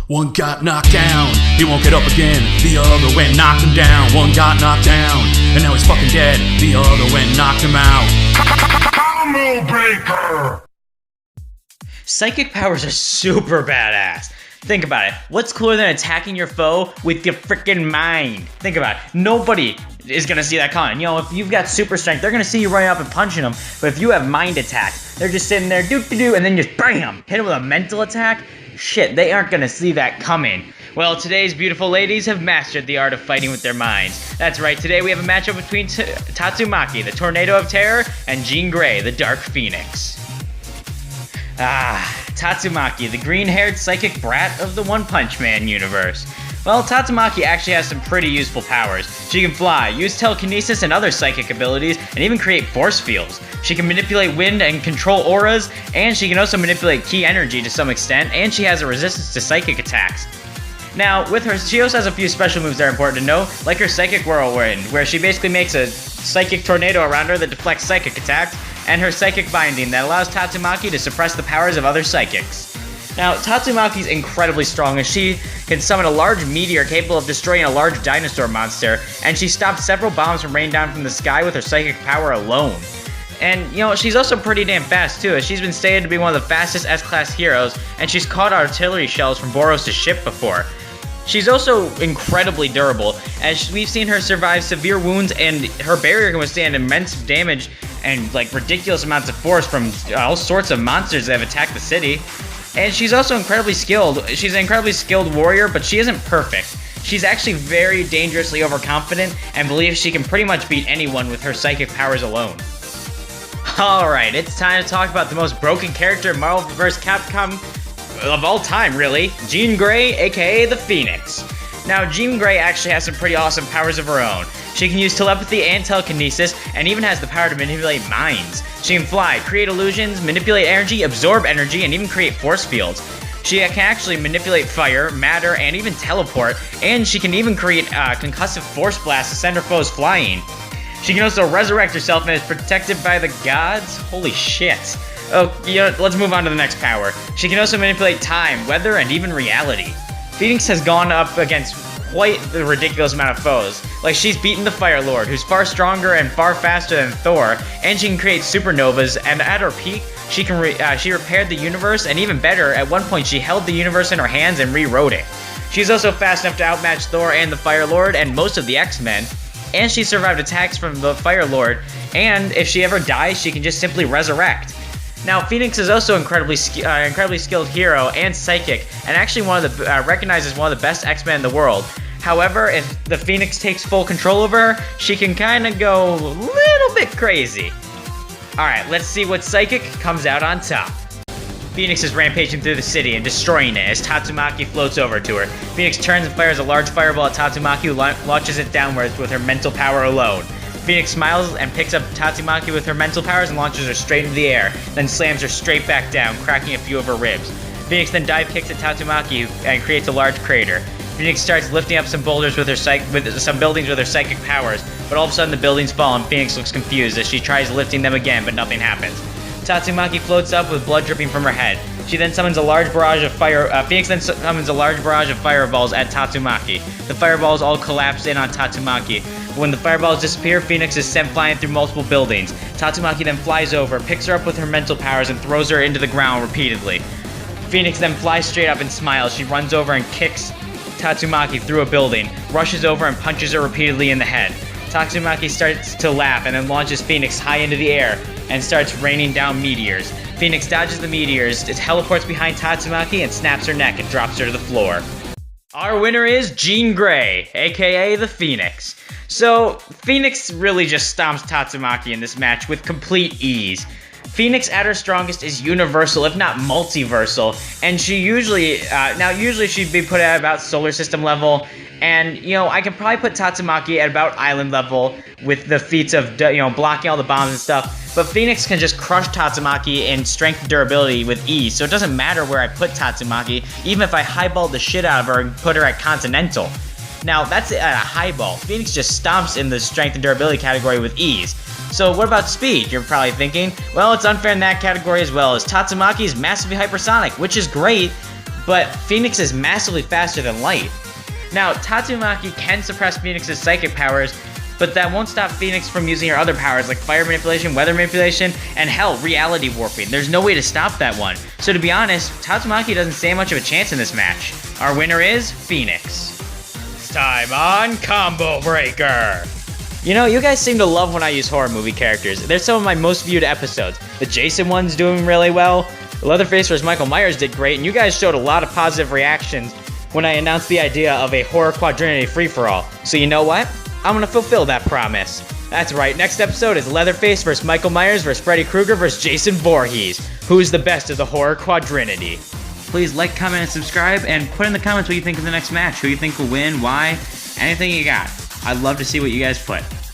One got knocked down, he won't get up again. The other went knocked him down. One got knocked down, and now he's fucking dead. The other went knocked him out. Combo breaker! Psychic powers are super badass. Think about it. What's cooler than attacking your foe with your freaking mind? Think about it. Nobody is gonna see that coming. You know, if you've got super strength, they're gonna see you running up and punching them. But if you have mind attack, they're just sitting there, doo-doo-doo, and then just BAM! Hit them with a mental attack. Shit, they aren't gonna see that coming. Well, today's beautiful ladies have mastered the art of fighting with their minds. That's right, today we have a matchup between Tatsumaki, the Tornado of Terror, and Jean Grey, the Dark Pheonix. Tatsumaki, the green-haired psychic brat of the One Punch Man universe. Well, Tatsumaki actually has some pretty useful powers. She can fly, use telekinesis and other psychic abilities, and even create force fields. She can manipulate wind and control auras, and she can also manipulate ki energy to some extent, and she has a resistance to psychic attacks. Now, with her, she also has a few special moves that are important to know, like her Psychic Whirlwind, where she basically makes a psychic tornado around her that deflects psychic attacks, and her Psychic Binding that allows Tatsumaki to suppress the powers of other psychics. Now, Tatsumaki's incredibly strong as she can summon a large meteor capable of destroying a large dinosaur monster, and she stopped several bombs from raining down from the sky with her psychic power alone. And, you know, she's also pretty damn fast too, as she's been stated to be one of the fastest S-class heroes, and she's caught artillery shells from Boros' ship before. She's also incredibly durable, as we've seen her survive severe wounds, and her barrier can withstand immense damage and, like, ridiculous amounts of force from all sorts of monsters that have attacked the city. And she's also incredibly skilled. She's an incredibly skilled warrior, but she isn't perfect. She's actually very dangerously overconfident and believes she can pretty much beat anyone with her psychic powers alone. Alright, it's time to talk about the most broken character in Marvel vs. Capcom of all time, really. Jean Grey, aka the Pheonix. Now, Jean Grey actually has some pretty awesome powers of her own. She can use telepathy and telekinesis, and even has the power to manipulate minds. She can fly, create illusions, manipulate energy, absorb energy, and even create force fields. She can actually manipulate fire, matter, and even teleport, and she can even create concussive force blasts to send her foes flying. She can also resurrect herself and is protected by the gods? Holy shit. Oh, you know, let's move on to the next power. She can also manipulate time, weather, and even reality. Pheonix has gone up against quite the ridiculous amount of foes. Like, she's beaten the Fire Lord, who's far stronger and far faster than Thor, and she can create supernovas, and at her peak, she repaired the universe, and even better, at one point she held the universe in her hands and rewrote it. She's also fast enough to outmatch Thor and the Fire Lord and most of the X-Men, and she survived attacks from the Fire Lord, and if she ever dies, she can just simply resurrect. Now, Pheonix is also incredibly skilled hero and psychic, and actually recognized as one of the best X-Men in the world. However, if the Pheonix takes full control over her, she can kind of go a little bit crazy. Alright, let's see what psychic comes out on top. Pheonix is rampaging through the city and destroying it as Tatsumaki floats over to her. Pheonix turns and fires a large fireball at Tatsumaki, who launches it downwards with her mental power alone. Pheonix smiles and picks up Tatsumaki with her mental powers and launches her straight into the air, then slams her straight back down, cracking a few of her ribs. Pheonix then dive kicks at Tatsumaki and creates a large crater. Pheonix starts lifting up some boulders with some buildings with her psychic powers, but all of a sudden the buildings fall and Pheonix looks confused as she tries lifting them again, but nothing happens. Tatsumaki floats up with blood dripping from her head. She then summons a large barrage of Pheonix then summons a large barrage of fireballs at Tatsumaki. The fireballs all collapse in on Tatsumaki. When the fireballs disappear, Pheonix is sent flying through multiple buildings. Tatsumaki then flies over, picks her up with her mental powers, and throws her into the ground repeatedly. Pheonix then flies straight up and smiles. She runs over and kicks Tatsumaki through a building, rushes over and punches her repeatedly in the head. Tatsumaki starts to laugh and then launches Pheonix high into the air and starts raining down meteors. Pheonix dodges the meteors, it teleports behind Tatsumaki and snaps her neck and drops her to the floor. Our winner is Jean Grey, aka the Pheonix. So, Pheonix really just stomps Tatsumaki in this match with complete ease. Pheonix at her strongest is universal, if not multiversal, and she usually she'd be put at about solar system level, and, you know, I can probably put Tatsumaki at about island level with the feats of, you know, blocking all the bombs and stuff, but Pheonix can just crush Tatsumaki in strength and durability with ease, so it doesn't matter where I put Tatsumaki, even if I highball the shit out of her and put her at Continental. Now, that's at a highball. Pheonix just stomps in the strength and durability category with ease. So what about speed, you're probably thinking? Well, it's unfair in that category as well, as Tatsumaki is massively hypersonic, which is great, but Pheonix is massively faster than light. Now, Tatsumaki can suppress Pheonix's psychic powers, but that won't stop Pheonix from using her other powers like fire manipulation, weather manipulation, and hell, reality warping. There's no way to stop that one. So to be honest, Tatsumaki doesn't stand much of a chance in this match. Our winner is Pheonix. It's time on Combo Breaker. You know, you guys seem to love when I use horror movie characters. They're some of my most viewed episodes. The Jason one's doing really well. Leatherface vs. Michael Myers did great, and you guys showed a lot of positive reactions when I announced the idea of a horror quadrinity free-for-all. So you know what? I'm gonna fulfill that promise. That's right, next episode is Leatherface vs. Michael Myers vs. Freddy Krueger vs. Jason Voorhees. Who's the best of the horror quadrinity? Please like, comment, and subscribe, and put in the comments what you think of the next match. Who you think will win, why, anything you got. I'd love to see what you guys put.